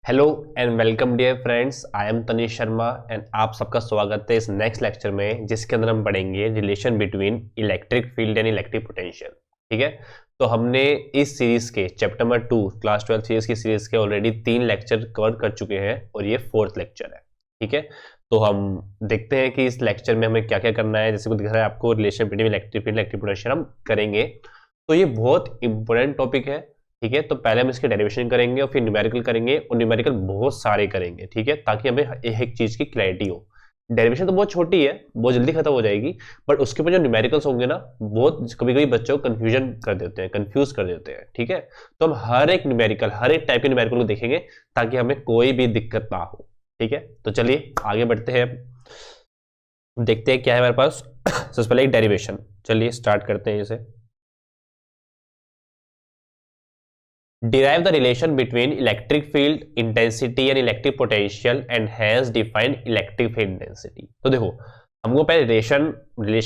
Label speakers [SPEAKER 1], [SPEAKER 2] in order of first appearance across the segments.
[SPEAKER 1] Hello and welcome dear friends, I am Tanish Sharma and आप सबका स्वागत है इस नेक्स्ट लेक्चर में, जिसके अंदर हम पढ़ेंगे relation between electric field and electric potential. ठीक है, तो हमने इस सीरीज के चैप्टर नंबर 2 क्लास 12 सीरीज की सीरीज के ऑलरेडी 3 लेक्चर कवर कर चुके हैं और ये 4th लेक्चर है। ठीक है, तो हम देखते हैं कि इस लेक्चर में हमें क्या क्या करना है। जैसे को दिख रहा है आपको, relation between electric field electric potential हम करेंगे, तो ये बहुत इंपॉर्टेंट टॉपिक है। ठीक है, तो पहले हम इसके डेरिवेशन करेंगे और फिर न्यूमेरिकल करेंगे, और न्यूमेरिकल बहुत सारे करेंगे। ठीक है, ताकि हमें एक चीज की क्लैरिटी हो। डेरिवेशन तो बहुत छोटी है, बहुत जल्दी खत्म हो जाएगी, बट उसके ऊपर जो न्यूमेरिकल्स होंगे ना, बहुत कभी कभी बच्चों को कंफ्यूजन कर देते हैं, कंफ्यूज कर देते हैं। ठीक है, तो हम हर एक न्यूमेरिकल, हर एक टाइप के न्यूमेरिकल को देखेंगे ताकि हमें कोई भी दिक्कत ना हो। ठीक है, तो चलिए आगे बढ़ते हैं, देखते हैं क्या है हमारे पास। सबसे पहले एक डेरिवेशन, चलिए स्टार्ट करते हैं इसे। Derive the relation between electric field intensity and electric potential and hence define electric field intensity। तो देखो, हमको पहले रिलेशन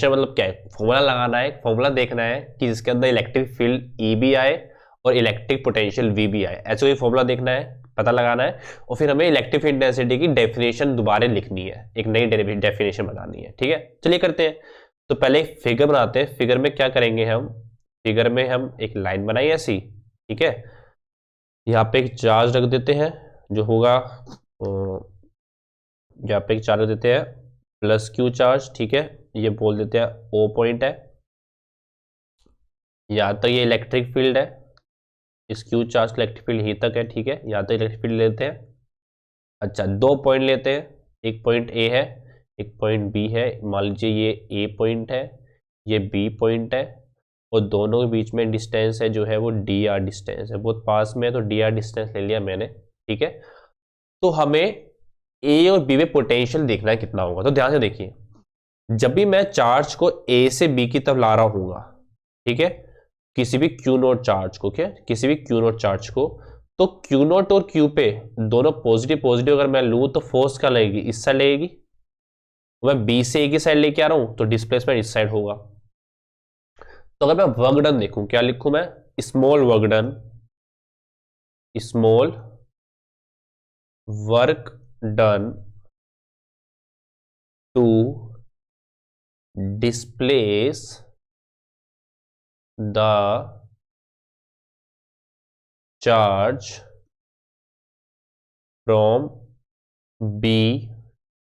[SPEAKER 1] मतलब क्या है, फॉर्मूला लगाना है, फॉर्मूला देखना है कि जिसके अंदर इलेक्ट्रिक फील्ड ई भी आए और इलेक्ट्रिक पोटेंशियल वी भी आए। ऐसे कोई फॉर्मूला देखना है, पता लगाना है, और फिर हमें इलेक्ट्रिक फील्ड इंटेंसिटी की डेफिनेशन दोबारा लिखनी है, एक नई डेफिनेशन बनानी है। ठीक है, चलिए करते हैं। तो पहले एक फिगर बनाते हैं। फिगर में क्या करेंगे हम, फिगर में हम एक लाइन बनाई ऐसी। ठीक है, यहाँ पे एक चार्ज रख देते हैं, जो होगा यहाँ पे एक चार्ज रख देते हैं प्लस क्यू चार्ज। ठीक है, ये बोल देते हैं ओ पॉइंट है। यहाँ तक ये इलेक्ट्रिक फील्ड है, इस क्यू चार्ज इलेक्ट्रिक फील्ड यहीं तक है। ठीक है, यहाँ तक इलेक्ट्रिक फील्ड लेते हैं। अच्छा, 2 पॉइंट लेते हैं, एक पॉइंट ए है, एक पॉइंट बी है। मान लीजिए ये ए पॉइंट है, ये बी पॉइंट है, और दोनों के बीच में डिस्टेंस है जो है वो डी आर डिस्टेंस है, बहुत पास में है, तो डी आर डिस्टेंस ले लिया मैंने। ठीक है, तो हमें ए और बी में पोटेंशियल देखना है कितना होगा। तो ध्यान से देखिए, जब भी मैं चार्ज को ए से बी की तरफ ला रहा हूँ, ठीक है, किसी भी क्यू नोट चार्ज को, क्या किसी भी क्यू नोट चार्ज को, तो क्यू नोट और क्यू पे दोनों पॉजिटिव पॉजिटिव अगर मैं लूँ तो फोर्स क्या लगेगी, इस साइड लगेगी। मैं बी से ए की साइड लेके आ रहा हूं तो डिस्प्लेसमेंट इस साइड होगा। तो अगर मैं वर्क डन देखूं, क्या लिखूं मैं, small work done, small work done to displace the charge from B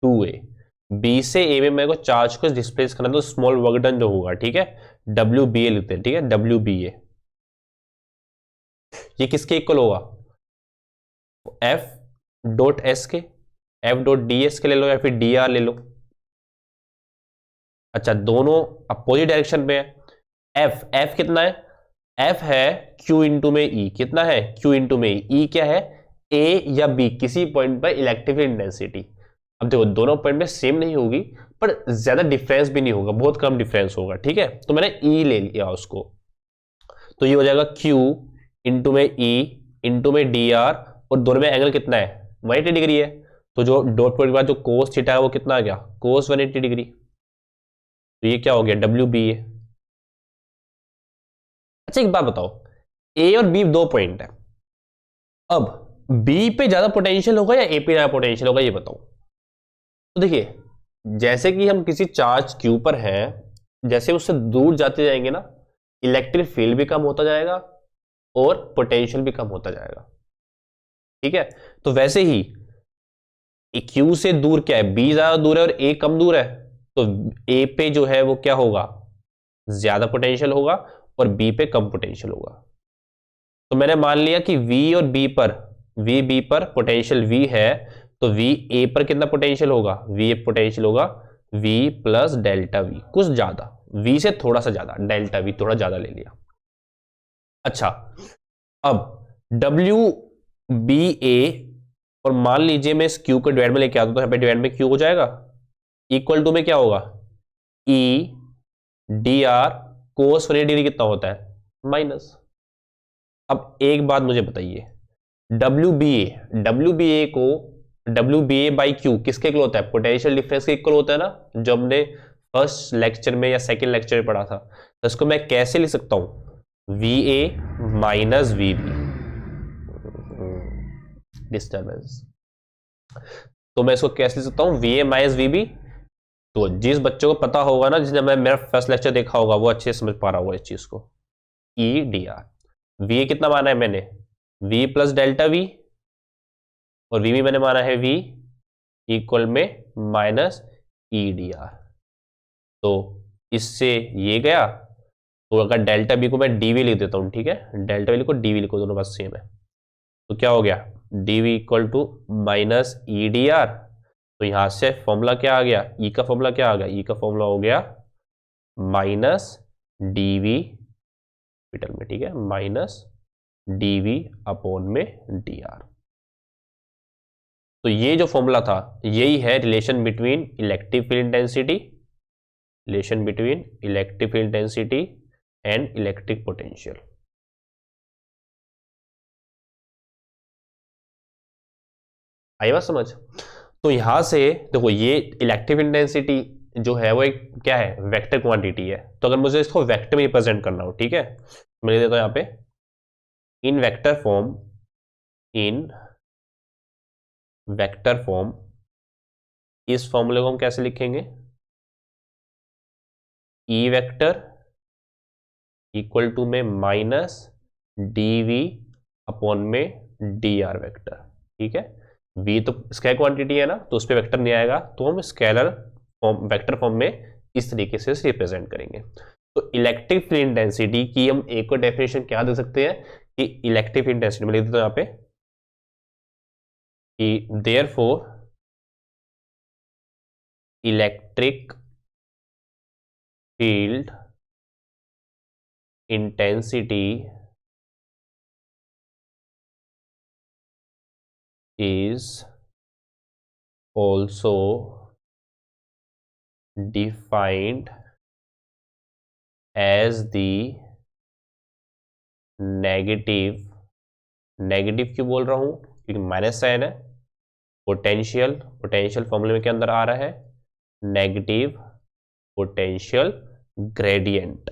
[SPEAKER 1] to A. B से ए में मेरे को चार्ज को डिस्प्लेस करना, तो स्मॉल वर्क डन जो होगा, ठीक है, डब्ल्यू बी ए लिखते हैं। ठीक है, डब्ल्यू बी ए, ये किसके इक्वल होगा, एफ डॉट एस के, एफ डॉट डी एस के ले लो या फिर डी आर ले लो। अच्छा, दोनों अपोजिट डायरेक्शन में है। एफ एफ कितना है, एफ है क्यू इंटू में ई, कितना है क्यू इंटू में ई क्या है, ए या बी किसी पॉइंट पर इलेक्ट्रिक इंटेंसिटी। अब देखो, दोनों पॉइंट में सेम नहीं होगी, पर ज्यादा डिफरेंस भी नहीं होगा, बहुत कम डिफरेंस होगा। ठीक है, तो मैंने ई ले लिया उसको, तो ये हो जाएगा क्यू इंटू में ई इंटू में डी आर, और दोनों में एंगल कितना है, 180 डिग्री है। तो जो डॉट पॉइंट के बाद जो कोस थीटा है वो कितना आ गया, कोस 180 डिग्री। तो ये क्या हो गया, डब्ल्यू बी ए। अच्छा, एक बात बताओ, ए और बी 2 पॉइंट है, अब बी पे ज्यादा पोटेंशियल होगा या ए पे ज्यादा पोटेंशियल होगा, ये बताओ। तो देखिए, जैसे कि हम किसी चार्ज क्यू पर हैं, जैसे उससे दूर जाते जाएंगे ना, इलेक्ट्रिक फील्ड भी कम होता जाएगा और पोटेंशियल भी कम होता जाएगा। ठीक है, तो वैसे ही क्यू से दूर क्या है, बी ज्यादा दूर है और ए कम दूर है, तो ए पे जो है वो क्या होगा, ज्यादा पोटेंशियल होगा, और बी पे कम पोटेंशियल होगा। तो मैंने मान लिया कि वी और बी पर, वी बी पर पोटेंशियल वी है, तो वी ए पर कितना पोटेंशियल होगा, वी ए पोटेंशियल होगा वी प्लस डेल्टा वी, कुछ ज्यादा, वी से थोड़ा सा ज्यादा, डेल्टा वी थोड़ा ज्यादा ले लिया। अच्छा, अब डब्ल्यू बी ए, और मान लीजिए मैं इस क्यू को डिवाइड में लेके आता हूं, तो यहाँ पे डिवाइड में क्यू हो जाएगा, इक्वल टू में क्या होगा, ई डी आर कोस 180 डिग्री कितना होता है, माइनस। अब एक बात मुझे बताइए, डब्ल्यू बी ए को, W B A by Q किसके इक्वल होता है, पोटेंशियल डिफरेंस के इक्वल होता है ना, जो हमने फर्स्ट लेक्चर में या सेकेंड लेक्चर में पढ़ा था। तो इसको मैं कैसे लिख सकता हूं, V A minus V B, disturbance. तो मैं इसको कैसे लिख सकता हूं, V A minus V B. तो जिस बच्चों को पता होगा ना, जिसने मैं मेरा फर्स्ट लेक्चर देखा होगा, वो अच्छे से समझ पा रहा होगा इस चीज को। ई डी आर, वी ए कितना माना है मैंने, वी प्लस डेल्टा वी, और वी भी मैंने माना है वी इक्वल में माइनस ई डी आर। तो इससे ये गया, तो अगर डेल्टा बी को मैं डीवी लिख देता हूं, ठीक है, डेल्टा बी लिखो डीवी लिखो, दोनों बात सेम है। तो क्या हो गया, D V equal to minus E D R. तो यहां से फॉर्मूला क्या आ गया, ई का फॉर्मूला क्या आ गया, ई का फॉर्मूला हो गया माइनस डीवी कैपिटल में, ठीक है, माइनस डीवी अपॉन में डी आर। तो ये जो फॉर्मूला था यही है relation between electric field intensity, relation between electric field intensity and electric potential. आई बात समझ। तो यहां से देखो, ये इलेक्ट्रिक इंटेंसिटी जो है वो एक क्या है, वेक्टर क्वांटिटी है। तो अगर मुझे इसको वेक्टर में रिप्रेजेंट करना हो, ठीक है, मैं लिख देता हूं यहां पे इन वेक्टर फॉर्म, इन वेक्टर फॉर्म। इस फॉर्मूले को हम कैसे लिखेंगे, ई वेक्टर इक्वल टू में माइनस डी वी अपॉन में डी आर वेक्टर, ठीक है। वी तो स्केलर क्वांटिटी है ना, तो उस पर वेक्टर नहीं आएगा, तो हम स्केलर फॉर्म, वेक्टर फॉर्म में इस तरीके से रिप्रेजेंट करेंगे। तो इलेक्ट्रिक फील्ड इंटेंसिटी की हम एक और डेफिनेशन क्या दे सकते हैं कि इलेक्ट्रिक फील्ड इंटेंसिटी में लिख देता हूं यहां पे कि therefore electric field intensity is also defined as the negative, negative क्यों बोल रहा हूं, क्योंकि माइनस साइन है, पोटेंशियल, पोटेंशियल फॉर्मूले में क्या अंदर आ रहा है, नेगेटिव पोटेंशियल ग्रेडियंट।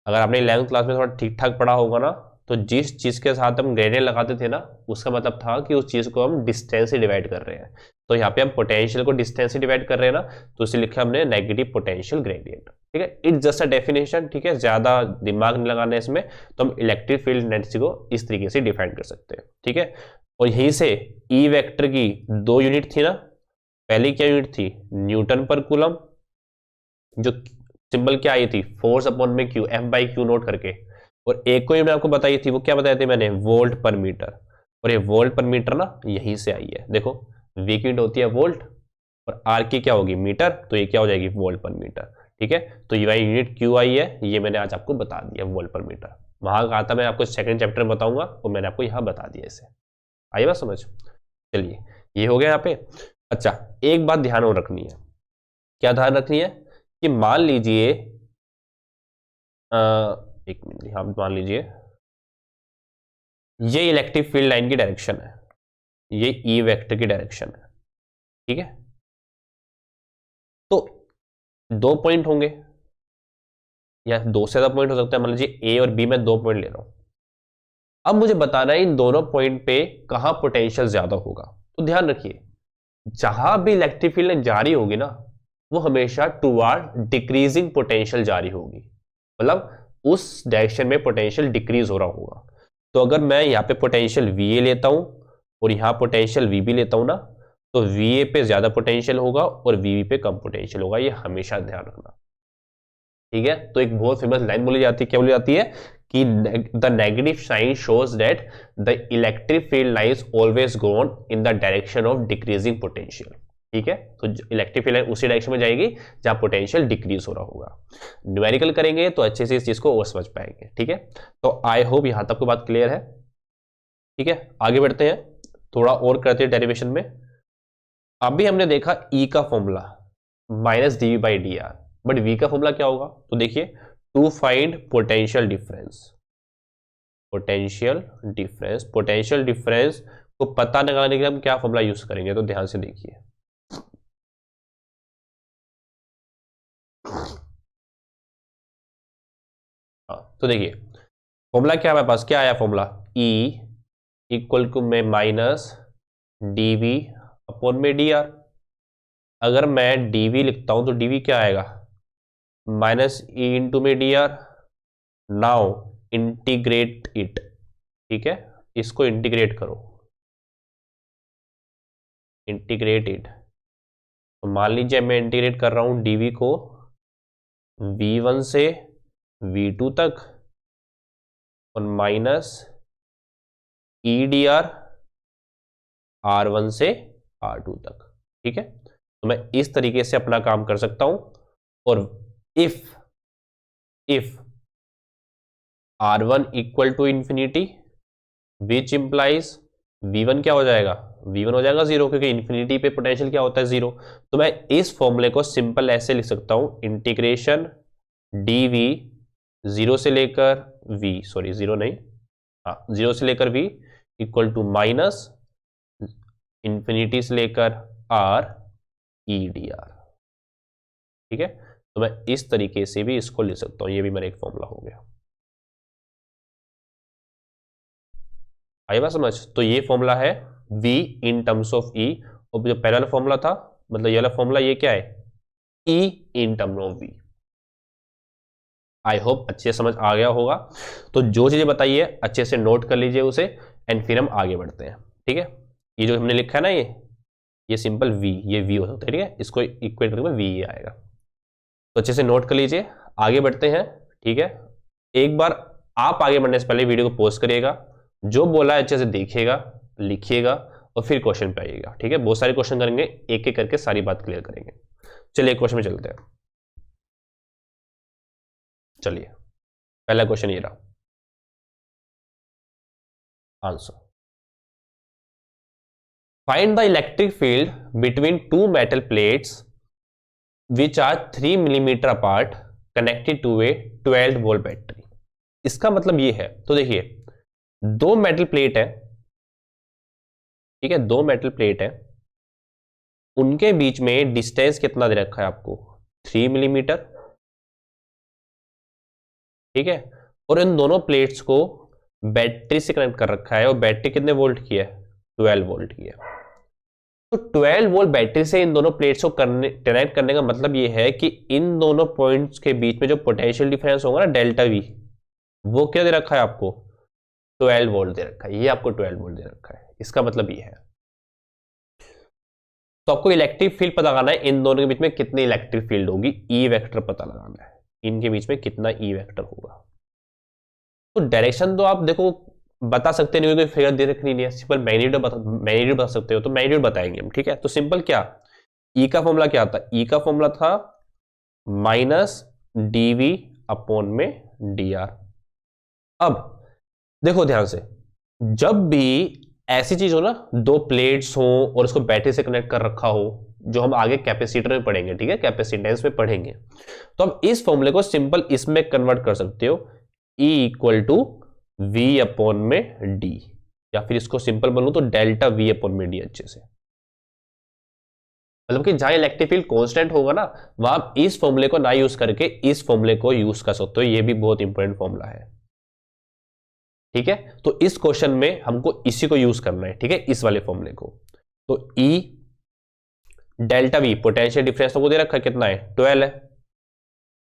[SPEAKER 1] अगर आपने 11th क्लास में थोड़ा ठीक ठाक पढ़ा होगा ना, तो जिस चीज के साथ हम ग्रेडियंट लगाते थे ना, उसका मतलब था कि उस चीज को हम डिस्टेंस से डिवाइड कर रहे हैं। तो यहाँ पे हम पोटेंशियल को डिस्टेंस से डिवाइड कर रहे हैं ना, तो इसे लिखा हमने नेगेटिव पोटेंशियल ग्रेडियंट, ठीक है। इट्स जस्ट अ डेफिनेशन, ठीक है, ज्यादा दिमाग नहीं लगाना है इसमें। तो हम इलेक्ट्रिक फील्ड इंटेंसिटी को इस तरीके से डिफाइन कर सकते हैं, ठीक है। और यहीं से ई वेक्टर की दो यूनिट थी ना, पहली क्या यूनिट थी, न्यूटन पर कूलम, जो सिंबल क्या आई थी, फोर्स अपॉन में Q, F by Q note करके। और एक को ही मैं आपको बताई थी, वो क्या बताई थी मैंने, वोल्ट पर मीटर। और ये वोल्ट पर मीटर ना यहीं से आई है, देखो वी की यूनिट होती है वोल्ट, और आर की क्या होगी मीटर, तो ये क्या हो जाएगी वोल्ट पर मीटर, ठीक है। तो ये यूनिट क्यू आई है, ये मैंने आज आपको बता दिया वोल्ट पर मीटर। वहां कहा था मैं आपको सेकंड चैप्टर में बताऊंगा, और मैंने आपको यहाँ बता दिया इसे। आई बात समझ। चलिए ये हो गया यहाँ पे। अच्छा, एक बात ध्यान और रखनी है, क्या ध्यान रखनी है कि मान लीजिए एक मिनट, यहां मान लीजिए ये इलेक्ट्रिक फील्ड लाइन की डायरेक्शन है, ये ई वेक्टर की डायरेक्शन है, ठीक है। तो दो पॉइंट होंगे या दो से ज्यादा पॉइंट हो सकते हैं, मान लीजिए ए और बी में दो पॉइंट ले रहा हूं। अब मुझे बताना है इन दोनों पॉइंट पे कहां पोटेंशियल ज्यादा होगा। तो ध्यान रखिए, जहां भी इलेक्ट्रिक फील्ड लाइन जारी होगी ना, वो हमेशा टुवर्ड डिक्रीजिंग पोटेंशियल जारी होगी, मतलब उस डायरेक्शन में पोटेंशियल डिक्रीज हो रहा होगा। तो अगर मैं यहाँ पे पोटेंशियल वी ए लेता हूं और यहाँ पोटेंशियल वी बी लेता हूं ना, तो वी ए पे ज्यादा पोटेंशियल होगा और वी बी पे कम पोटेंशियल होगा, ये हमेशा ध्यान रखना, ठीक है। तो एक बहुत फेमस लाइन बोली जाती है, क्या बोली जाती है कि the negative sign shows that the electric field lines always go on in the direction of decreasing potential, ठीक है। तो इलेक्ट्रिक फील्ड लाइन उसी डायरेक्शन में जाएगी जहां पोटेंशियल डिक्रीज हो रहा होगा। न्यूमेरिकल करेंगे तो अच्छे से इस चीज को और समझ पाएंगे, ठीक है। तो आई होप यहां तक को बात क्लियर है, ठीक है। आगे बढ़ते हैं, थोड़ा और करते हैं डेरिवेशन में। अभी हमने देखा ई का formula minus D V by D R, but V का फॉर्मूला क्या होगा, तो देखिए to find potential difference, potential difference, potential difference को पता लगाने के लिए हम क्या फॉर्मूला यूज करेंगे, तो ध्यान से देखिए। हाँ, तो देखिए फॉर्मूला क्या है हमारे पास, क्या आया फॉर्मूला, ई इक्वल टू में माइनस dv अपॉन में dr। अगर मैं dv लिखता हूं तो dv क्या आएगा, माइनस ई इंटू में dr। नाउ इंटीग्रेट इट, ठीक है, इसको इंटीग्रेट करो, इंटीग्रेट इट। तो मान लीजिए मैं इंटीग्रेट कर रहा हूं dv को v1 से v2 तक और minus E D are r1 से r2 तक, ठीक है। तो मैं इस तरीके से अपना काम कर सकता हूं। और if r1 equal to infinity which implies v1 क्या हो जाएगा, v1 हो जाएगा जीरो, क्योंकि इंफिनिटी पे पोटेंशियल क्या होता है, जीरो। तो मैं इस फॉर्मूले को सिंपल ऐसे लिख सकता हूं, इंटीग्रेशन dv जीरो से लेकर v, सॉरी जीरो नहीं, हाँ जीरो से लेकर v equal to minus infinity से लेकर r ई डी आर, ठीक है। तो मैं इस तरीके से भी इसको लिख सकता हूं, ये भी मेरा एक फॉर्मूला हो गया। आई बात समझ। तो ये फॉर्मूला है v in terms of e, और जो पहला वाला फॉर्मूला था, मतलब ये वाला फॉर्मूला, ये क्या है, e in term of v। I hope अच्छे समझ आ गया होगा। तो जो चीजें बताइए अच्छे से नोट कर लीजिए उसे, एंड फिर हम आगे बढ़ते हैं, ठीक है। ये जो हमने लिखा है ना, ये सिंपल v, ये v हो सकता है, ठीक है, इसको इक्वेट करके v ये आएगा। तो अच्छे से नोट कर लीजिए, आगे बढ़ते हैं, ठीक है। एक बार आप आगे बढ़ने से पहले वीडियो को पॉज करिएगा, जो बोला है अच्छे से देखिएगा, लिखिएगा और फिर क्वेश्चन पे आइएगा, ठीक है। बहुत सारे क्वेश्चन करेंगे, एक एक करके सारी बात क्लियर करेंगे। चलिए क्वेश्चन में चलते हैं। चलिए पहला क्वेश्चन ये रहा, answer, find the electric field between two metal plates which are 3 millimetre apart connected to a 12 volt battery. इसका मतलब ये है, तो देखिए दो मेटल प्लेट है, ठीक है, दो मेटल प्लेट है, उनके बीच में डिस्टेंस कितना दे रखा है आपको, 3 मिलीमीटर, ठीक है। और इन दोनों प्लेट्स को बैटरी से कनेक्ट कर रखा है, और बैटरी कितने वोल्ट की है, 12 वोल्ट की है। तो 12 वोल्ट बैटरी से इन दोनों प्लेट्स को कनेक्ट करने का मतलब ये है कि इन दोनों पॉइंट्स के बीच में जो पोटेंशियल डिफरेंस होगा ना, डेल्टा वी, वो क्या दे रखा है आपको, 12 वोल्ट दे रखा है, ये आपको 12 वोल्ट दे रखा है। इसका मतलब ये है, तो आपको इलेक्ट्रिक फील्ड पता लगाना है, इन दोनों के बीच में कितनी इलेक्ट्रिक फील्ड होगी, ई वेक्टर पता लगाना है, इनके बीच में कितना ई वेक्टर होगा। तो डायरेक्शन तो आप देखो बता सकते नहीं, कोई फिगर दे रखनी नहीं है, सिंपल मैग्नीट्यूड बता सकते हो, तो मैग्नीट्यूड बताएंगे हम, ठीक है। तो सिंपल क्या, ई का फॉर्मूला क्या था, ई का फॉर्मूला था माइनस डीवी अपॉन में डी आर। अब देखो ध्यान से, जब भी ऐसी चीज हो ना, दो प्लेट्स हो और उसको बैटरी से कनेक्ट कर रखा हो, जो हम आगे कैपेसिटर में पढ़ेंगे, ठीक है, कैपेसिटेंस में पढ़ेंगे, तो अब इस फॉर्मूले को सिंपल इसमें कन्वर्ट कर सकते हो, E equal to V upon में डी, या फिर इसको सिंपल बोलूं तो डेल्टा वी अपॉन में डी, अच्छे से। मतलब कि जहां इलेक्ट्रिक फील्ड कांस्टेंट होगा ना, वहां इस फॉर्मूले को ना यूज करके इस फॉर्मूले को यूज कर सकते हो, ये भी बहुत इंपॉर्टेंट फॉर्मूला है, ठीक है। तो इस क्वेश्चन में हमको इसी को यूज करना है, ठीक है, इस वाले फॉर्मूले को। तो E delta we potential difference तो को दे रखा है, कितना है, 12 है,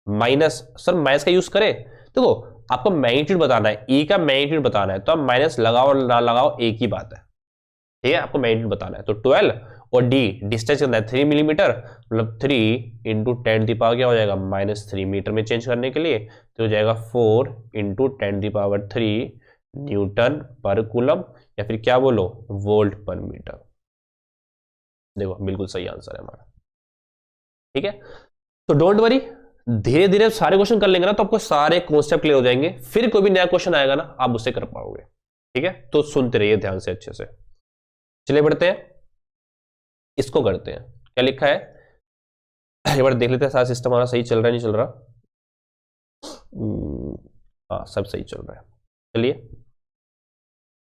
[SPEAKER 1] माइनस, सर माइनस का यूज करें, देखो आपको मैग्नीट्यूड बताना है, E का मैग्नीट्यूड बताना है, तो आप माइनस लगाओ ना लगाओ एक ही बात है, ठीक है, आपको मैग्नीट्यूड बताना है। तो 12 और D डिस्टेंस कितना है, 3 मिलीमीटर, मतलब 3 इंटू 10 दी पावर क्या हो जाएगा, -3 मीटर में चेंज करने के लिए तो हो जाएगा 4 इंटू 10 दी पावर 3 न्यूटन पर कूलम, या फिर क्या बोलो, वोल्ट पर मीटर। देखो बिल्कुल सही आंसर है हमारा, ठीक है। तो डोंट वरी, धीरे धीरे सारे क्वेश्चन कर लेंगे ना, तो आपको सारे कॉन्सेप्ट क्लियर हो जाएंगे, फिर कोई भी नया क्वेश्चन आएगा ना, आप उससे कर पाओगे, ठीक है। तो सुनते रहिए ध्यान से अच्छे से। चलिए बढ़ते हैं, इसको करते हैं, क्या लिखा है एक बार देख लेते हैं, सारा सिस्टम हमारा सही चल रहा है नहीं चल रहा, हाँ सब सही चल रहा है। चलिए,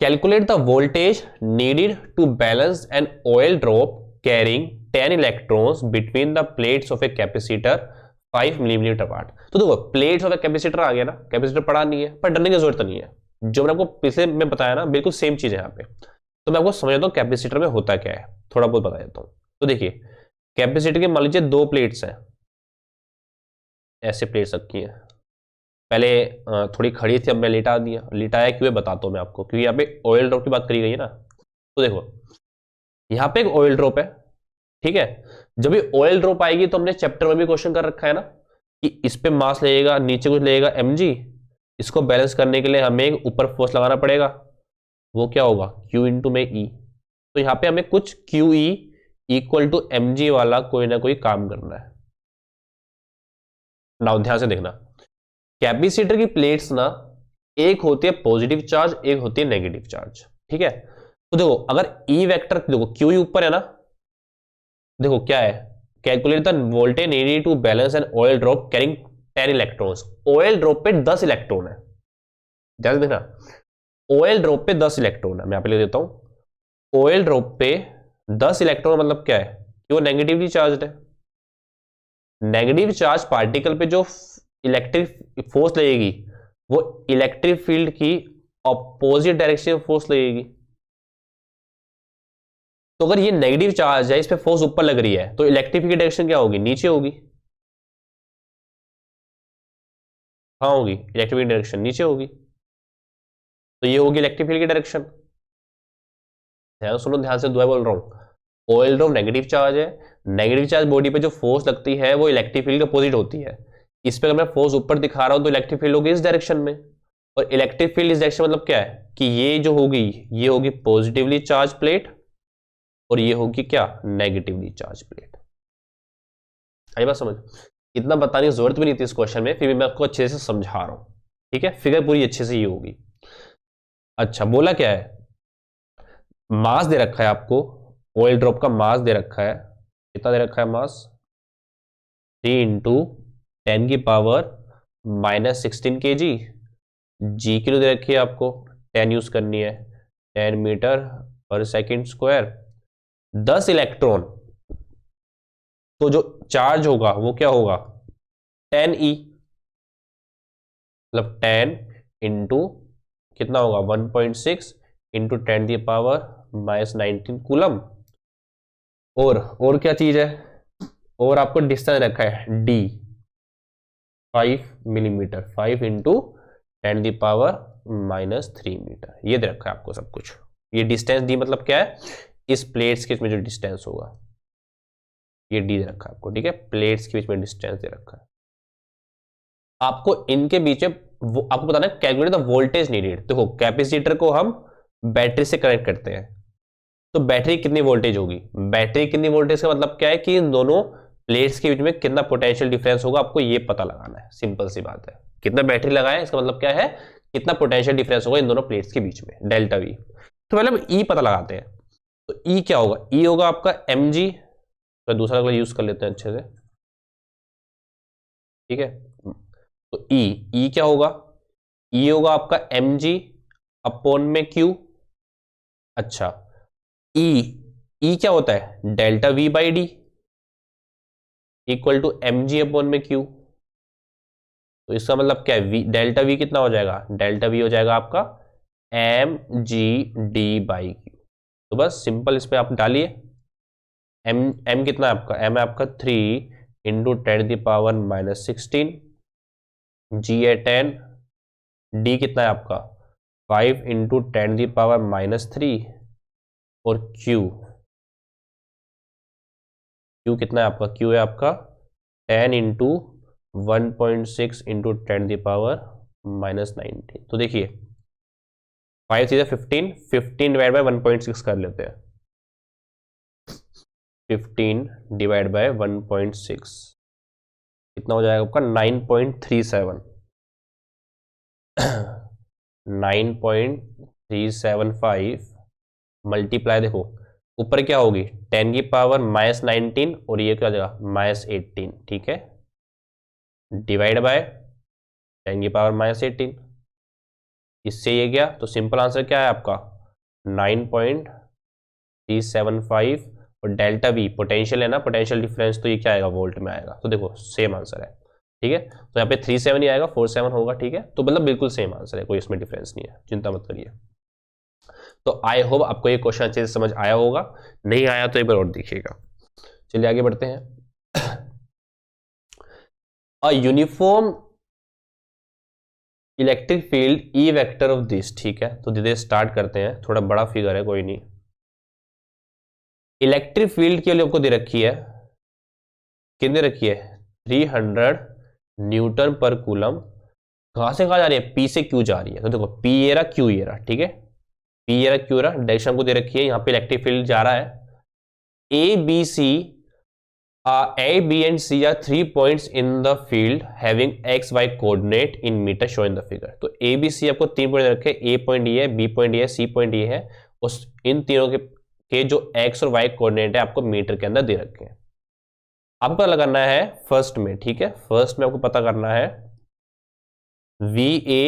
[SPEAKER 1] calculate the voltage needed to balance an oil drop carrying 10 electrons between the plates of a capacitor 5 millimetre apart. तो देखो प्लेट्स ऑफ ए कैपेसिटर आ गया ना, कैपेसिटर पड़ा नहीं है, पर डरने की जरूरत नहीं है, जो मैंने आपको पिछले में बताया ना, बिल्कुल सेम चीज है यहाँ पे। तो मैं आपको समझ देता हूँ कैपेसिटर में होता क्या है, थोड़ा बहुत बता देता हूँ। तो देखिए, कैपेसिटर के मान लीजिए दो प्लेट्स हैं, ऐसे प्लेट्स रखी हैं। पहले थोड़ी खड़ी थी, अब मैं लिटा दिया। लिटाया क्यों है बताता हूँ मैं आपको, क्योंकि यहाँ पे ऑयल ड्रॉप की बात करी गई है ना। तो देखो, यहाँ पे एक ऑयल ड्रॉप है, ठीक है। जब भी ऑयल ड्रॉप आएगी तो हमने चैप्टर में भी क्वेश्चन कर रखा है ना, कि इस पे मास लगेगा, नीचे कुछ लगेगा mg, इसको बैलेंस करने के लिए हमें एक ऊपर फोर्स लगाना पड़ेगा, वो क्या होगा, q इंटू में e। तो यहाँ पे हमें कुछ QE इक्वल टू mg वाला कोई ना कोई काम करना है ना। ध्यान से देखना, कैपेसिटर की प्लेट्स ना, एक होती है पॉजिटिव चार्ज, एक होती है नेगेटिव चार्ज, ठीक है। तो देखो, अगर E वेक्टर, देखो QE ऊपर है ना, देखो क्या है, calculate the voltage needed to balance an oil drop carrying 10 electrons. Oil drop पे 10 इलेक्ट्रॉन है, ध्यान से देखना, ऑयल ड्रॉप पे 10 इलेक्ट्रॉन है। मैं यहां पे लिख देता हूं, ऑयल ड्रॉप पे 10 इलेक्ट्रॉन, मतलब क्या है कि वो नेगेटिवली चार्ज है। नेगेटिव चार्ज पार्टिकल पे जो इलेक्ट्रिक फोर्स लगेगी, वो इलेक्ट्रिक फील्ड की ऑपोजिट डायरेक्शन में फोर्स लगेगी। तो अगर ये नेगेटिव चार्ज है, इस पे फोर्स ऊपर लग रही है, तो इलेक्ट्रिक फील्ड की डायरेक्शन क्या होगी, नीचे होगी। हाँ होगी, इलेक्ट्रिक फील्ड डायरेक्शन नीचे होगी। तो ये होगी इलेक्ट्रिक फील्ड की डायरेक्शन। ध्यान सुनो, ध्यान से दुआ बोल रहा हूं। ऑयल ड्रॉप नेगेटिव चार्ज है, नेगेटिव चार्ज बॉडी पे जो फोर्स लगती है वो इलेक्ट्रिक फील्ड के अपोजिट होती है। इस पे अगर मैं फोर्स ऊपर दिखा रहा हूं तो इलेक्ट्रिक फील्ड होगी इस डायरेक्शन में, और इलेक्ट्रिक फील्ड इस डायरेक्शन मतलब क्या है कि ये जो होगी, ये होगी पॉजिटिवली चार्ज प्लेट, और ये होगी क्या, नेगेटिवली चार्ज प्लेट। आई बात समझ। इतना बताने की जरूरत भी नहीं थी इस क्वेश्चन में, फिर भी मैं आपको अच्छे से समझा रहा हूं, ठीक है। फिगर पूरी अच्छे से ये होगी। अच्छा, बोला क्या है, मास दे रखा है आपको, ऑयल ड्रॉप का मास दे रखा है, कितना दे रखा है मास, 3 इंटू 10 की पावर -16 kg। जी किलो दे रखी है आपको, 10 यूज करनी है, 10 मीटर पर सेकेंड स्क्वायर। 10 इलेक्ट्रॉन, तो जो चार्ज होगा वो क्या होगा, 10e, मतलब 10 इंटू कितना होगा, 1.6 इंटू 10 की पावर -19 कूलम। और क्या चीज है, और आपको डिस्टेंस रखा है d, 5 मिलीमीटर, 5 इंटू 10 की पावर -3 मीटर, ये दे रखा है आपको सब कुछ। ये डिस्टेंस डी मतलब क्या है, इस प्लेट्स के बीच में जो डिस्टेंस होगा, ये डी दे रखा है आपको, ठीक है। प्लेट्स के बीच में डिस्टेंस दे रखा है आपको, इनके बीच में आपको बताना है कैलकुलेट द वोल्टेज नीडेड। देखो, कैपेसिटर को हम बैटरी से कनेक्ट करते हैं, तो बैटरी कितनी वोल्टेज होगी, बैटरी कितनी वोल्टेज का मतलब क्या है कि इन दोनों प्लेट्स के बीच में कितना पोटेंशियल डिफरेंस होगा, आपको ये पता लगाना है। सिंपल सी बात है, कितना बैटरी लगाए इसका मतलब क्या है, कितना पोटेंशियल डिफरेंस होगा इन दोनों प्लेट्स के बीच में, डेल्टा वी। तो पहले हम ई पता लगाते हैं। तो ई क्या होगा, ई होगा आपका mg, तो दूसरा अगला यूज कर लेते हैं अच्छे से, ठीक है। तो ई क्या होगा, ई होगा आपका mg अपॉन में q। अच्छा, ई क्या होता है, delta V by D equal to mg upon में q। तो इसका मतलब क्या है, डेल्टा वी कितना हो जाएगा, डेल्टा वी हो जाएगा आपका mg/d बाई क्यू। तो बस सिंपल इस पे आप डालिए, m कितना है आपका, m है आपका 3 इंटू 10 की पावर -16, g है 10, d कितना है आपका 5 इंटू 10 की पावर -3, और q कितना है आपका, q है आपका 10 इंटू 1.6 इंटू 10 की पावर -19। तो देखिए 5 चीजें 15, 15 डिवाइड बाय 1.6 कर लेते हैं, 15 डिवाइड बाय 1.6 कितना हो जाएगा आपका 9.37 9.375 मल्टीप्लाई, देखो ऊपर क्या होगी 10 की पावर -19, और ये क्या हो जाएगा -18, ठीक है, डिवाइड बाय 10 की पावर -18। इससे ये गया, तो सिंपल आंसर क्या है आपका 9.375, और डेल्टा वी पोटेंशियल है ना, पोटेंशियल डिफरेंस, तो ये क्या आएगा वोल्ट में आएगा। तो देखो सेम आंसर है, ठीक है, तो यहाँ पे 37 ही आएगा, 47 होगा, ठीक है। तो मतलब बिल्कुल सेम आंसर है, कोई इसमें डिफरेंस नहीं है, चिंता मत करिए। तो आई होप आपको ये क्वेश्चन अच्छे से समझ आया होगा, नहीं आया तो एक बार और देखिएगा। चलिए आगे बढ़ते हैं। A uniform electric field E vector of this, ठीक है। तो धीरे स्टार्ट करते हैं, थोड़ा बड़ा फिगर है, कोई नहीं। इलेक्ट्रिक फील्ड के लिए आपको दे रखी है, कितने रखी है, 300 न्यूटन पर कूलम। कहां से कहा जा रही है, पी से क्यू जा रही है। तो देखो पी ये रहा, क्यू ये रहा, ठीक है, पी ये रहा, क्यू रहा, डायरेक्शन को दे रखी है, यहां पे इलेक्ट्रिक फील्ड जा रहा है। A B C A, B and C are 3 points in the field having x, y coordinate in meter shown in the figure। तो A, B, C आपको 3 पॉइंट रखे, A पॉइंट ये है, B पॉइंट ये है, C पॉइंट ये है, उस इन तीनों के जो x और y कोऑर्डिनेट है आपको मीटर के अंदर दे रखे हैं। आपको पता करना है फर्स्ट में, ठीक है, फर्स्ट में आपको पता करना है VA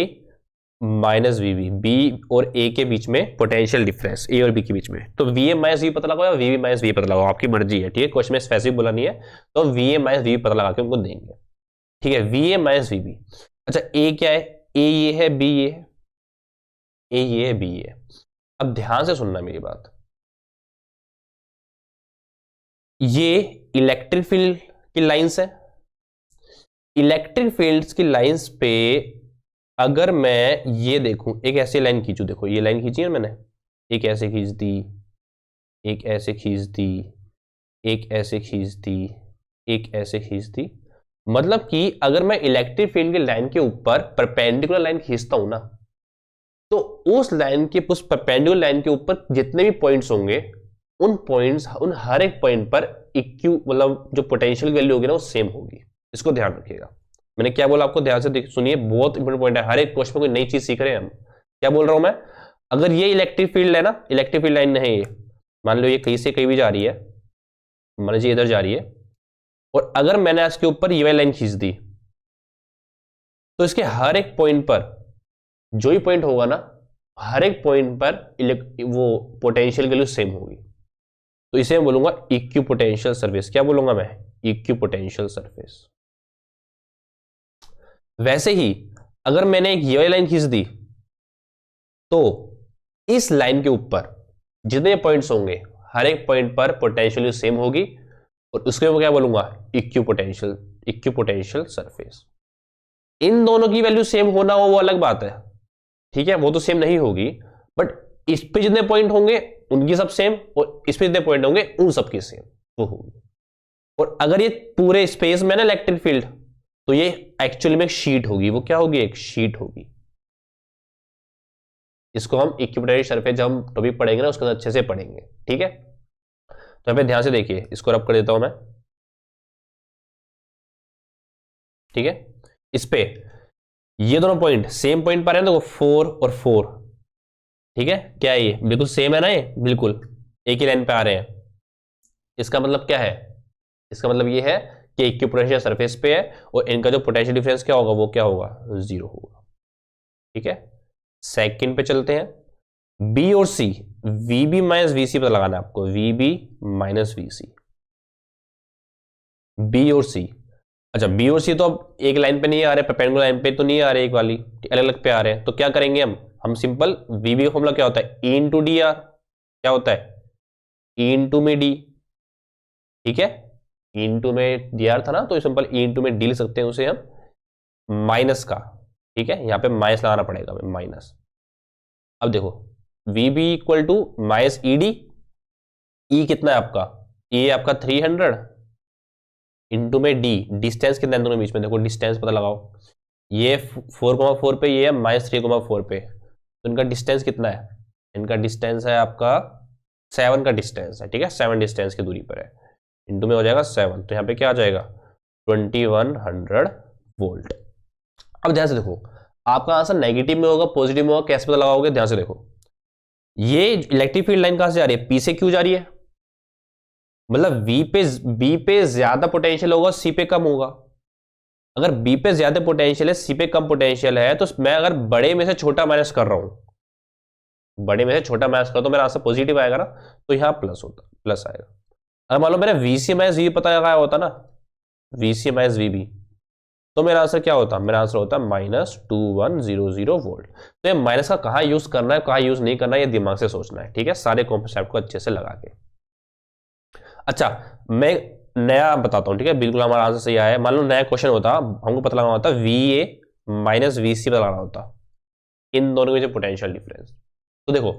[SPEAKER 1] माइनस VB, B और A के बीच में पोटेंशियल डिफरेंस, A और B के बीच में। तो VA माइनस V पता लगाओ या VB माइनस V पता लगाओ, आपकी मर्जी है, ठीक है। क्वेश्चन में स्पेसिफिक बोला नहीं है, तो VA माइनस VB पता लगा के उनको देंगे, ठीक है। VA माइनस VB, अच्छा A क्या है, A ये है, B ये है, A ये है, B ये है। अब ध्यान से सुनना मेरी बात, ये इलेक्ट्रिक फील्ड की लाइंस है। इलेक्ट्रिक फील्ड्स की लाइंस पे अगर मैं ये देखूं, एक ऐसी लाइन खींचूं, देखो ये लाइन खींची है मैंने, एक ऐसे खींच दी, एक ऐसे खींच दी, एक ऐसे खींच दी, एक ऐसे खींच दी। मतलब कि अगर मैं इलेक्ट्रिक फील्ड की लाइन के ऊपर परपेंडिकुलर लाइन खींचता हूं ना, तो उस लाइन के, उस परपेंडिकुलर लाइन के ऊपर जितने भी पॉइंट्स होंगे, उन पॉइंट्स, उन हर एक पॉइंट पर इक्यू, मतलब जो पोटेंशियल वैल्यू होगी ना वो सेम होगी। इसको ध्यान रखिएगा। मैंने क्या बोला आपको ध्यान से सुनिए, बहुत इंपॉर्टेंट पॉइंट है, हर एक क्वेश्चन में कोई नई चीज सीख रहे हैं हम। क्या बोल रहा हूं मैं, अगर ये इलेक्ट्रिक फील्ड है ना, इलेक्ट्रिक फील्ड लाइन है ये, मान लो ये कहीं से कहीं भी जा रही है, मान लीजिए इधर जा रही है, और अगर मैंने इसके ऊपर ये वाली लाइन खींच दी, तो इसके हर एक पॉइंट पर जो ही पॉइंट होगा ना, हर एक पॉइंट पर वो पोटेंशियल वैल्यू सेम होगी। तो इसे मैं बोलूंगा इक्यू पोटेंशियल सरफेस। क्या बोलूंगा मैं, इक्यू पोटेंशियल सरफेस। वैसे ही अगर मैंने एक ये वाली लाइन खींच दी, तो इस लाइन के ऊपर जितने पॉइंट्स होंगे, हर एक पॉइंट पर पोटेंशियल सेम होगी, और उसके मैं क्या बोलूंगा, इक्यू पोटेंशियल सरफेस। इन दोनों की वैल्यू सेम होना हो वो अलग बात है, ठीक है, वो तो सेम नहीं होगी, बट इस पे जितने पॉइंट होंगे उनकी सब सेम, और इस पे जितने पॉइंट होंगे उन सबकी सेम वो होगी। और अगर ये पूरे स्पेस में ना इलेक्ट्रिक फील्ड, तो ये एक्चुअली में एक शीट होगी। वो क्या होगी, एक शीट होगी। इसको हम इक्विपोटेंशियल सरफेस जब हम टॉपिक पढ़ेंगे ना उसके अंदर अच्छे से पढ़ेंगे, ठीक है। तो यहाँ पे ध्यान से देखिए, इसको रब कर देता हूं मैं, ठीक है। इस पे ये दोनों पॉइंट सेम पॉइंट पर है, देखो 4 और 4, ठीक है। क्या है ये, बिल्कुल सेम है ना, ये बिल्कुल एक ही लाइन पे आ रहे हैं। इसका मतलब क्या है, इसका मतलब ये है कि इक्विपोटेंशियल सरफेस पे है, और इनका जो पोटेंशियल डिफरेंस क्या होगा, वो क्या होगा, 0 होगा, ठीक है। सेकंड पे चलते हैं, बी और सी, वीबी माइनस वीसी पता लगाना है आपको, वीबी माइनस वीसी, बी और सी। अच्छा बी और सी तो अब एक लाइन पे नहीं आ रहे, परपेंडिकुलर लाइन पे तो नहीं आ रहे, एक वाली अलग अलग पे आ रहे हैं। तो क्या करेंगे हम सिंपल, वीबी का फॉर्मूला क्या होता है, ई इंटू डी आर, क्या होता है, ई इंटू में डी, ठीक है। ई इंटू में डी आर था ना, तो सिंपल ई इंटू में डी लिख सकते हैं उसे हम, माइनस का, ठीक है, यहां पे माइनस लगाना पड़ेगा माइनस। अब देखो VB equal to minus E D, E कितना है आपका, ई आपका 300 इंटू में डी, डिस्टेंस कितना है दोनों बीच में, देखो डिस्टेंस पता लगाओ, ये 4,4 पे, ये है माइनस 3,4 पे, तो इनका डिस्टेंस कितना है, इनका डिस्टेंस है आपका 7 का डिस्टेंस है, ठीक है, 7 डिस्टेंस की दूरी पर है, इंटू में हो जाएगा 7, तो यहाँ पे क्या आ जाएगा 2100 वोल्ट। अब ध्यान से देखो, आपका आंसर नेगेटिव में होगा पॉजिटिव में होगा, कैसे पता लगाओगे, ध्यान से देखो, ये इलेक्ट्रिक फील्ड लाइन कहां से जा रही है, पी से क्यू जा रही है, मतलब बी पे ज्यादा पोटेंशियल होगा, सी पे कम होगा। अगर बी पे ज्यादा पोटेंशियल है, सी पे कम पोटेंशियल है, तो मैं अगर बड़े में से छोटा माइनस कर रहा हूं, बड़े में से छोटा माइनस कर, तो मेरा आंसर पॉजिटिव आएगा ना, तो यहां प्लस आएगा। अगर मान लो मैंने वीसी माइनस वी पता लगाया होता ना, वीसी माइनस वीबी, तो मेरा आंसर क्या होता? मेरा आंसर होता -2100 वोल्ट। तो ये माइनस का कहाँ यूज करना है, कहाँ यूज नहीं करना है, ये दिमाग से सोचना है, ठीक है, सारे कॉन्सेप्ट को अच्छे से लगा के। अच्छा, मैं नया बताता हूँ, ठीक है, बिल्कुल हमारा आंसर सही आया है। मान लो नया क्वेश्चन होता, हमको पता लगाना होता VA माइनस VC पता लगाना होता, इन दोनों के जो पोटेंशियल डिफरेंस। तो देखो,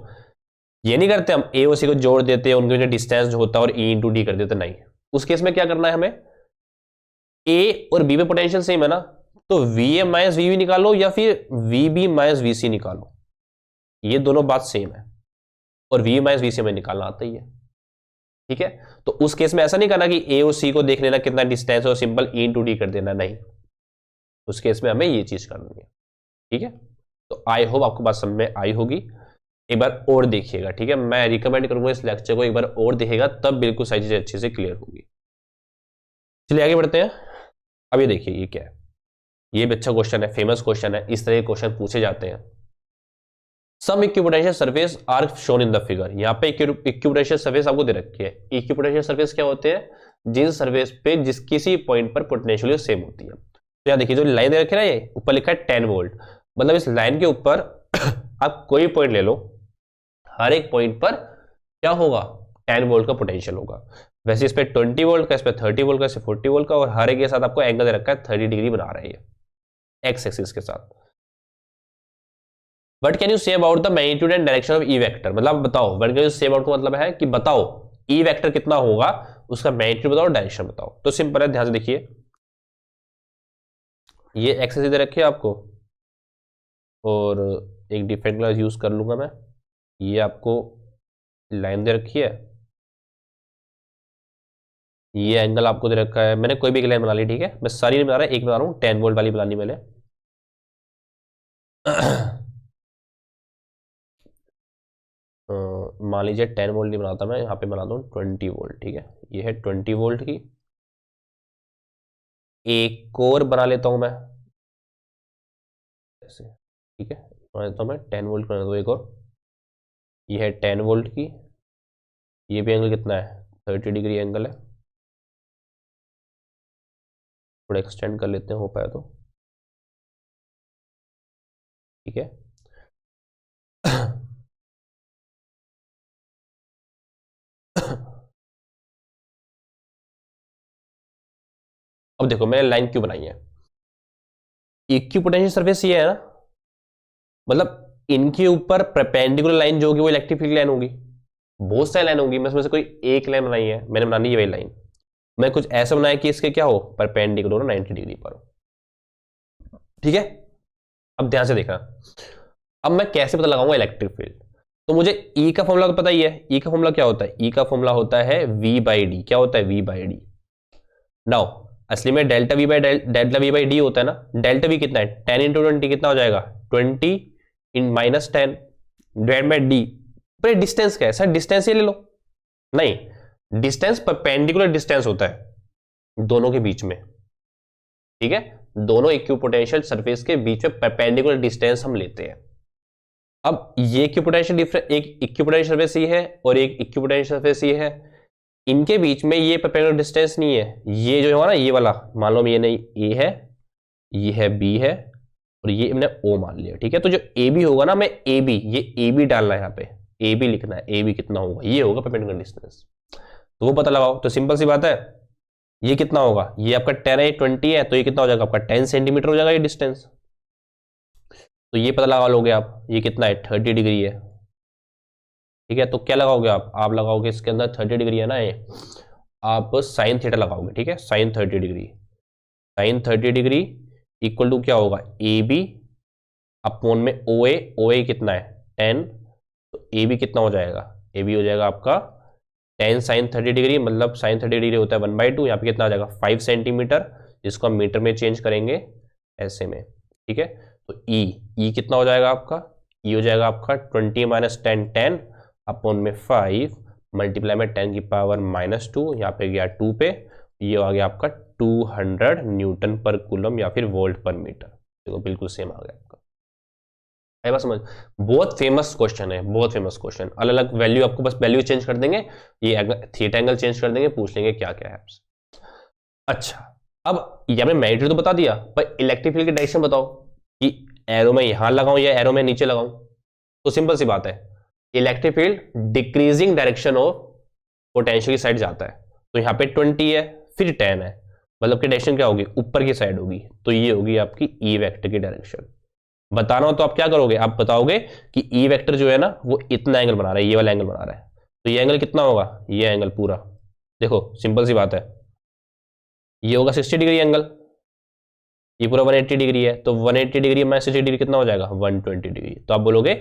[SPEAKER 1] ये नहीं करते हम A और C को जोड़ देते हैं, उनके जो डिस्टेंस जो होता है और E इंटू डी कर देते, नहीं। उस केस में क्या करना है हमें, A और B में पोटेंशियल सेम है ना, तो VA माइनस VB निकालो या फिर VB माइनस VC निकालो, ये दोनों बात सेम है, और VB माइनस VC में निकालना आता ही है, ठीक है। तो उस केस में ऐसा नहीं करना कि A और C को देख लेना कितना डिस्टेंस है और सिंपल E इंटू डी कर देना, नहीं, उस केस में हमें ये चीज करनी है, ठीक है। तो आई होप आपको बात समझ में आई होगी। एक बार और देखिएगा, ठीक है, मैं रिकमेंड करूंगा इस लेक्चर को एक बार और देखिएगा, तब बिल्कुल सारी चीजें अच्छे से क्लियर होगी। चलिए आगे बढ़ते हैं। अब ये देखिए, ये क्या है, ये भी अच्छा क्वेश्चन है, फेमस क्वेश्चन है, इस तरह के क्वेश्चन पूछे जाते हैं। Some equipotential surface are shown in the figure. यहाँ पे इक्विपोटेंशियल सरफेस आपको दे रखी है। इक्विपोटेंशियल सरफेस क्या होते हैं, जिन सरफेस पे जिस किसी पॉइंट पर पोटेंशियल सेम होती है। तो यहाँ देखिए, जो लाइन दे रखी है ना, ये ऊपर लिखा है 10 वोल्ट, मतलब इस लाइन के ऊपर आप कोई पॉइंट ले लो, हर एक पॉइंट पर क्या होगा, 10 वोल्ट का पोटेंशियल होगा। वैसे इस पे 20 वोल्ट का, इस पे 30 वोल्ट का, इस पे 40 वोल्ट का, और हर एक के साथ आपको एंगल दे रखा है 30 डिग्री बना रहा है ये एक्स एक्सिस के साथ। What can you say about the magnitude and direction of E vector, मतलब बताओ, what can you say about का मतलब है कि बताओ ई वेक्टर कितना होगा, उसका मैग्नीट्यूड बताओ, डायरेक्शन बताओ। तो सिंपल है, ध्यान से देखिए, ये एक्स एक्सिस दे रखी है आपको, और एक डिफरेंट कलर यूज कर लूंगा मैं, ये आपको लाइन दे रखी है, ये एंगल आपको दे रखा है, मैंने कोई भी लाइन बना ली, ठीक है, मैं सारी नहीं बना रहा, एक बना रहा हूँ, 10 वोल्ट वाली बनानी मैंने। मान लीजिए 10 वोल्ट नहीं बनाता मैं, यहाँ पे बना दूँ 20 वोल्ट, ठीक है, ये है 20 वोल्ट की। एक और बना लेता हूँ मैं ऐसे, ठीक है, बना देता हूँ मैं 10 वोल्ट बना दो एक और, ये है 10 वोल्ट की, ये भी एंगल कितना है, 30 डिग्री एंगल है, थोड़ा एक्सटेंड कर लेते हैं हो पाए तो, ठीक है। अब देखो मैंने लाइन क्यों बनाई है, इक्विपोटेंशियल सरफेस ये है ना, मतलब इनके ऊपर परपेंडिकुलर लाइन जो होगी वो इलेक्ट्रिक फील्ड लाइन होगी, बहुत सारी लाइन होगी, मैं उसमें से कोई एक लाइन बनाई है, मैंने बनानी है वही लाइन, मैं कुछ ऐसा बनाया कि इसके क्या हो, परपेंडिकुलर 90 डिग्री पर, ठीक है। अब ध्यान से देखना, अब मैं कैसे पता लगाऊंगा इलेक्ट्रिक फील्ड, तो मुझे ई का फॉर्मूला तो पता ही है, ई का फॉर्मूला क्या होता है, ई का फॉर्मूला होता है V/D, क्या होता है V/D। नाउ असली में डेल्टा V बाई डी होता है ना, डेल्टा V कितना है, 10 इंटू 20 कितना हो जाएगा, 20 इन माइनस 10 डिवाइड बाई डी। पर डिस्टेंस क्या है सर, डिस्टेंस ये ले लो, नहीं, डिस्टेंस परपेंडिकुलर डिस्टेंस होता है दोनों के बीच में, ठीक है, दोनों इक्विपोटेंशियल सरफेस के बीच में परपेंडिकुलर डिस्टेंस हम लेते हैं। अब ये इक्विपोटेंशियल डिफरेंस, एक इक्विपोटेंशियल सरफेस ये है और एक इक्विपोटेंशियल सरफेस ये है, इनके बीच में ये परपेंडिकुलर डिस्टेंस नहीं है, ये जो है ना ये वाला, मान लो ये नहीं, ए है, ये है बी है, और ये मैंने ओ मान लिया, ठीक है। तो जो ए बी होगा ना, मैं ए बी, ये ए बी डालना है यहाँ पे, ए बी लिखना है, ए बी कितना होगा, ये होगा परपेंडिकुलर डिस्टेंस, तो वो पता लगाओ। तो सिंपल सी बात है, ये कितना होगा, ये आपका 10 है, 20 है, तो ये कितना हो जाएगा आपका 10 सेंटीमीटर हो जाएगा ये डिस्टेंस, तो ये पता लगा लोगे आप, ये कितना है 30 डिग्री है, ठीक है। तो क्या लगाओगे आप लगाओगे इसके अंदर 30 डिग्री है ना ये, आप साइन थीटा लगाओगे, ठीक है, sine 30 degree, sine 30 degree equal to क्या होगा, ए बी अपॉन में ओ ए कितना है 10, तो ए बी कितना हो जाएगा, ए बी हो जाएगा आपका 10 साइन 30 डिग्री, मतलब साइन 30 डिग्री होता है 1/2, यहाँ पे कितना आ जाएगा 5 सेंटीमीटर, जिसको हम मीटर में चेंज करेंगे ऐसे में, ठीक है। तो ई कितना हो जाएगा आपका, ई हो जाएगा आपका 20 माइनस 10 अपॉन में 5 मल्टीप्लाई में 10 की पावर -2, यहाँ पे गया 2 पे, ये आ गया आपका 200 न्यूटन पर कूलम या फिर वोल्ट पर मीटर, देखो बिल्कुल सेम आ गया आपका, है बस समझ। बहुत फेमस क्वेश्चन है, बहुत फेमस क्वेश्चन, अलग अलग वैल्यू आपको बस वैल्यू चेंज कर देंगे, ये थीटा एंगल चेंज कर देंगे, पूछ लेंगे क्या क्या है आपसे। अच्छा अब ये हमने मैग्नीट्यूड तो बता दिया, पर इलेक्ट्रिक फील्ड की डायरेक्शन बताओ कि एरो में यहां लगाऊं या एरो में नीचे लगाऊं। तो सिंपल सी बात है, electric field decreasing direction of potential की साइड जाता है। तो यहां पे 20 है, फिर 10 है, मतलब कि डायरेक्शन क्या होगी, ऊपर की साइड होगी। तो ये होगी आपकी ई वेक्टर की डायरेक्शन। बताना हो तो आप क्या करोगे, आप बताओगे कि ई वेक्टर जो है ना वो इतना एंगल बना रहा है, ये वाला एंगल बना रहा है, तो ये एंगल कितना होगा, ये एंगल पूरा। देखो सिंपल सी बात है, ये होगा 60 डिग्री एंगल, ये पूरा 180 डिग्री है, तो 180 डिग्री में 60 डिग्री कितना हो जाएगा, 120 डिग्री। तो आप बोलोगे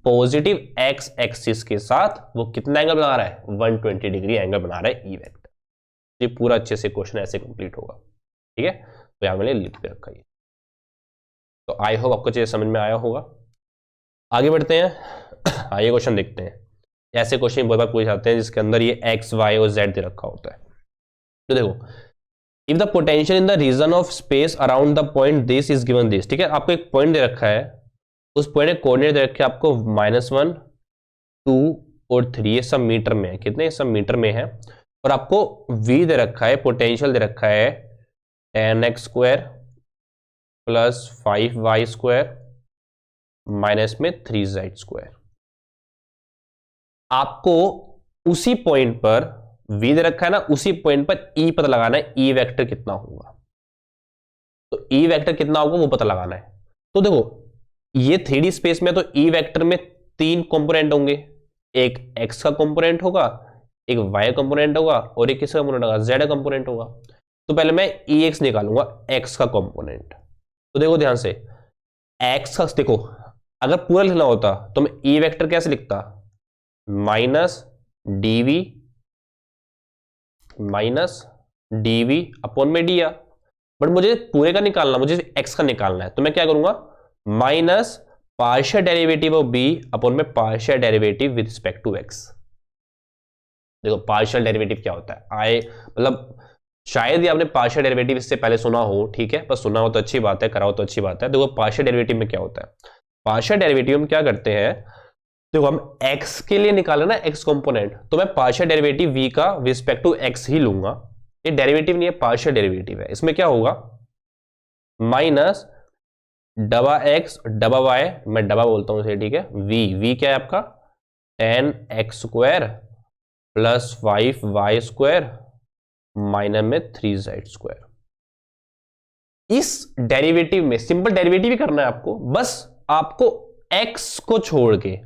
[SPEAKER 1] पॉजिटिव एक्स एक्सिस के साथ वो कितना एंगल बना रहा है, 120 डिग्री एंगल बना रहा है ई वेक्टर। ये पूरा अच्छे से क्वेश्चन ऐसे कंप्लीट होगा। ठीक है, तो यहां मैंने लिख के रखा है। तो आई होप आपको चीज समझ में आया होगा। आगे बढ़ते हैं। हाँ, ये क्वेश्चन देखते हैं। ऐसे क्वेश्चन बहुत बार पूछे जाते हैं जिसके अंदर ये एक्स वाई और जेड दे रखा होता है। तो देखो, if the potential in the region of space around the point this is given this. ठीक है, आपको एक पॉइंट दे रखा है, उस पॉइंट में कोऑर्डिनेट दे रखे आपको -1, 2 और 3, ये सब मीटर में है। कितने, ये सब मीटर में है। और आपको v दे रखा है, पोटेंशियल दे रखा है 10x² प्लस 5y² माइनस में 3z²। आपको उसी पॉइंट पर v दे रखा है ना, उसी पॉइंट पर e पता लगाना है, e वेक्टर कितना होगा। तो e वेक्टर कितना होगा वो पता लगाना है। तो देखो, ये 3D स्पेस में तो e वेक्टर में 3 कंपोनेंट होंगे, एक x का कंपोनेंट होगा, एक y कंपोनेंट होगा और एक किसका कंपोनेंट होगा, z कंपोनेंट होगा। तो पहले मैं ex निकालूंगा, x का कंपोनेंट। तो देखो ध्यान से, x का, देखो अगर पूरा लिखना होता तो मैं e वेक्टर कैसे लिखता, -dv अपॉन में dr। बट मुझे पूरे का निकालना, मुझे x का निकालना है, तो मैं क्या करूंगा, minus partial derivative of b upon में partial derivative with respect to x। देखो पार्शियल डेरिवेटिव क्या होता है, मतलब शायद ही आपने पार्शियल डेरिवेटिव इससे पहले सुना हो, ठीक है, पर सुना हो तो अच्छी बात है, कराओ तो अच्छी बात है। देखो पार्शियल डेरिवेटिव में क्या होता है, पार्शियल डेरिवेटिव में क्या करते हैं, देखो हम x के लिए निकाले ना x कंपोनेंट, तो मैं पार्शियल डेरिवेटिव v का विद रिस्पेक्ट टू x ही लूंगा। ये डेरिवेटिव नहीं है, पार्शियल डेरिवेटिव है। इसमें क्या होगा, माइनस डबा x डबा y, मैं डबा बोलता हूं इसे, ठीक है, v क्या है आपका 10x² प्लस 5y² माइनस में 3z²। इस डेरिवेटिव में सिंपल डेरिवेटिव ही करना है आपको, बस आपको x को छोड़ के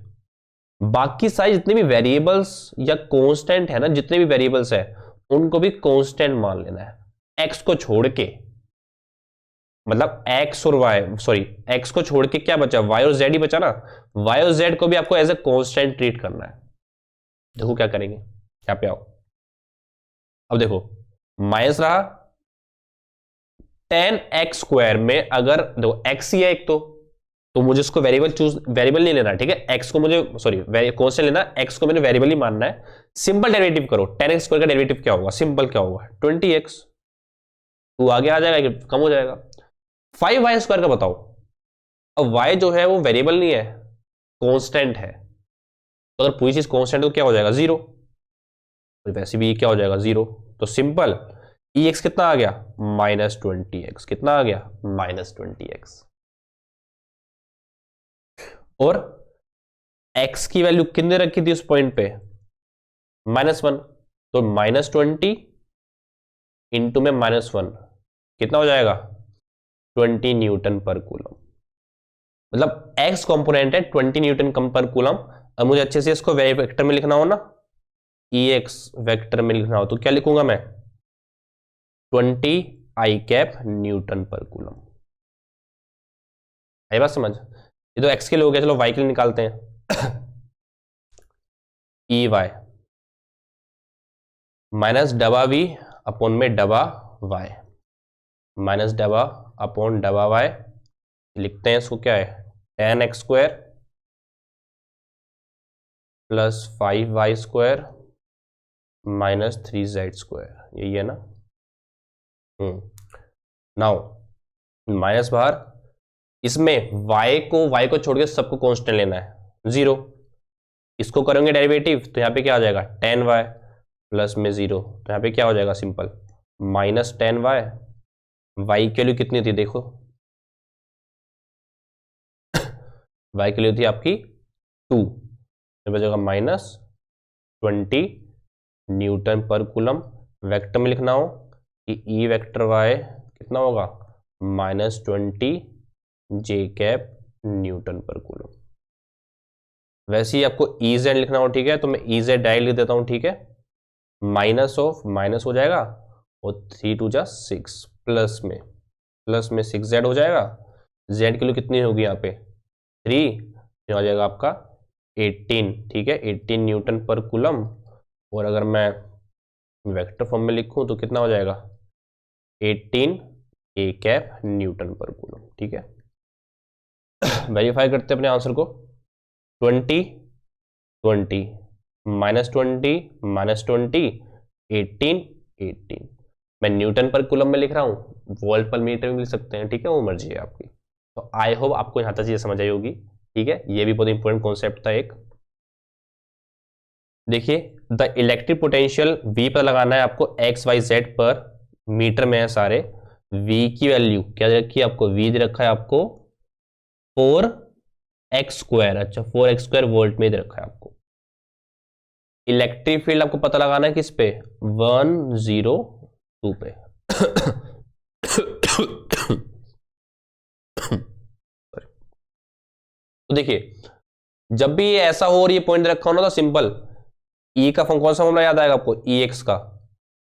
[SPEAKER 1] बाकी सारे जितने भी वेरिएबल्स या कांस्टेंट है ना, जितने भी वेरिएबल्स है उनको भी कांस्टेंट मान लेना है, x को छोड़ के। मतलब x और y, सॉरी x को छोड़ के क्या बचा, y और z ही बचा ना, y और z को भी आपको एज ए कांस्टेंट ट्रीट करना है। देखो क्या करेंगे, यहाँ पे आओ। अब देखो माइनस रहा 10x² में, अगर देखो x ही है एक तो मुझे इसको वेरिएबल नहीं लेना, ठीक है, x को मुझे सॉरी कांस्टेंट लेना, x को मैंने वेरिएबल ही मानना है। सिंपल डेरिवेटिव करो, 10x² का डेरिवेटिव क्या होगा, सिंपल क्या होगा 20x, तो आगे आ जाएगा कि कम हो जाएगा। 5y² का बताओ, अब y जो है वो वेरिएबल नहीं है, कांस्टेंट है। तो अगर पूरी चीज कांस्टेंट तो क्या हो जाएगा 0, तो वैसे भी क्या हो जाएगा 0। तो सिंपल ex कितना आ गया, -20x, कितना आ गया -20x। और x की वैल्यू कितने रखी थी उस पॉइंट पे, -1, तो -20 इंटू में -1 कितना हो जाएगा 20 न्यूटन पर कूलम। मतलब x कंपोनेंट है 20 न्यूटन कम पर कूलम। अब मुझे अच्छे से इसको वेक्टर में लिखना हो ना, ex वेक्टर में लिखना हो तो क्या लिखूंगा मैं, 20 i न्यूटन पर कूलम। आई बात समझ, ये तो x के लिए हो गया, चलो y के लिए निकालते हैं। ई वाई माइनस डबा v अपॉन में डबा y, माइनस डबा अपॉन डबा y, लिखते हैं इसको क्या है 10x² plus 5y² minus 3z², यही है ना। नाउ माइनस बाहर, इसमें y को छोड़ के सबको कांस्टेंट लेना है 0। इसको करेंगे डेरिवेटिव तो यहाँ पे क्या आ जाएगा 10y प्लस में 0, तो यहाँ पे क्या हो जाएगा सिंपल -10y वाई की वैल्यू कितनी थी देखो, वाई की वैल्यू थी आपकी 2, बचेगा -20 न्यूटन पर कूलम। वेक्टर में लिखना हो कि ई वेक्टर वाई कितना होगा, -20 जे कैप न्यूटन पर कूलम। वैसे ही आपको ई जेड लिखना हो, ठीक है, तो मैं ई जेड डायरेक्ट लिख देता हूं, ठीक है, माइनस ऑफ माइनस हो जाएगा और 3 2 जा 6 प्लस में 6 जेड हो जाएगा। जेड की वैल्यू कितनी होगी यहाँ पे 3 हो जाएगा आपका 18, ठीक है, 18 न्यूटन पर कूलम। और अगर मैं वेक्टर फॉर्म में लिखूं तो कितना हो जाएगा 18 ए कैप न्यूटन पर कूलम, ठीक है। वेरीफाई करते हैं अपने आंसर को, 20 20 -20 -20 18 18। मैं न्यूटन पर कूलम में लिख रहा हूँ, वोल्ट पर मीटर में लिख सकते हैं, ठीक है, वो मर्जी है आपकी। तो आई होप आपको यहाँ तक चीज़ें समझ आई होगी, ठीक है। ये भी बहुत इंपॉर्टेंट कॉन्सेप्ट था एक। देखिए द इलेक्ट्रिक पोटेंशियल वी पर लगाना है आपको एक्स वाई जेड पर, मीटर में है सारे। वी की वैल्यू क्या रखी है आपको, वी दे रखा है आपको 4x², अच्छा 4x² वोल्ट में दे रखा है आपको। इलेक्ट्रिक फील्ड आपको पता लगाना है किस पे, 102 पे। तो देखिए जब भी ये ऐसा हो और ये पॉइंट रखा हो ना, तो सिंपल ई का कौन सा फॉर्मूला याद आएगा आपको, ई एक्स का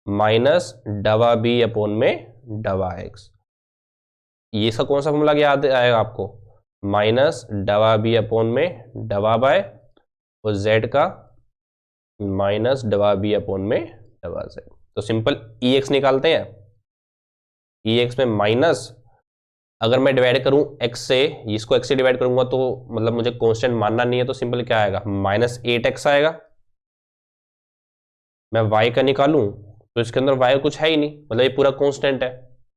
[SPEAKER 1] माइनस डबा बी अपॉन में डबा एक्स। ये इसका कौन सा फॉर्मूला याद आएगा आपको, माइनस डबा बी अपॉन में डबा बाय, और जेड का माइनस डबा बी अपॉन में डबा जेड। तो सिंपल ई एक्स निकालते हैं, ई एक्स में माइनस, अगर मैं डिवाइड करूं x से, इसको x से डिवाइड करूंगा तो मतलब मुझे कांस्टेंट मानना नहीं है, तो सिंपल क्या आएगा -8x आएगा। मैं y का निकालूं तो इसके अंदर y कुछ है ही नहीं, मतलब ये पूरा कांस्टेंट है,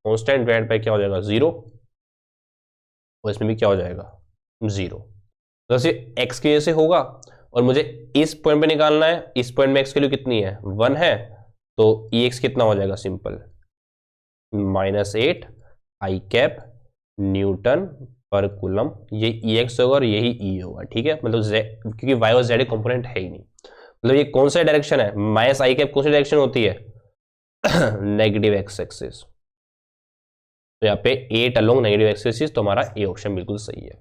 [SPEAKER 1] कांस्टेंट डिवाइड बाय क्या हो जाएगा 0, और इसमें भी क्या हो जाएगा 0। तो सिर्फ x के जैसे होगा, और मुझे इस पॉइंट पे निकालना है, इस पॉइंट में x की वैल्यू कितनी है 1 है, तो ex कितना हो जाएगा सिंपल -8 आई कैप न्यूटन पर कूलम। ये ex होगा और यही e होगा, ठीक है, मतलब क्योंकि y और z कंपोनेंट है ही नहीं। मतलब ये कौन सा डायरेक्शन है, माइनस आई कैप कौन सी डायरेक्शन होती है, नेगेटिव एक्स एक्सिस। तो यहाँ पे 8 अलोंग नेगेटिव एक्स एक्सिस, तो हमारा ए ऑप्शन बिल्कुल सही है।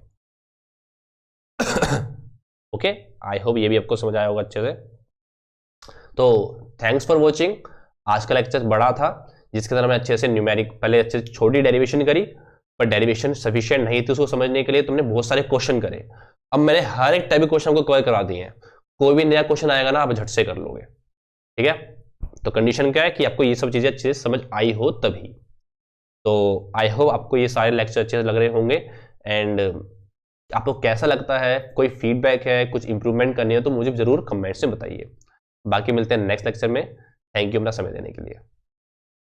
[SPEAKER 1] ओके, आई होप ये भी आपको समझ आया होगा अच्छे से। तो थैंक्स फॉर वॉचिंग। आज का लेक्चर बड़ा था, जिसके अंदर हमने अच्छे से न्यूमेरिक, पहले अच्छे से छोटी डेरिवेशन करी, पर डेरिवेशन सफिशिएंट नहीं थी उसको समझने के लिए, तुमने बहुत सारे क्वेश्चन करे। अब मैंने हर एक टाइप के क्वेश्चन को कवर करा दिए हैं, कोई भी नया क्वेश्चन आएगा ना आप झट से कर लोगे, ठीक है। तो कंडीशन क्या है कि आपको ये सब चीजें अच्छे से समझ आई हो तभी। तो आई होप आपको ये सारे लेक्चर अच्छे से लग रहे होंगे। एंड आपको कैसा लगता है, कोई फीडबैक है, कुछ इंप्रूवमेंट करनी है, तो मुझे जरूर कमेंट्स में बताइए। बाकी मिलते हैं नेक्स्ट लेक्चर में। थैंक यू अपना समय देने के लिए।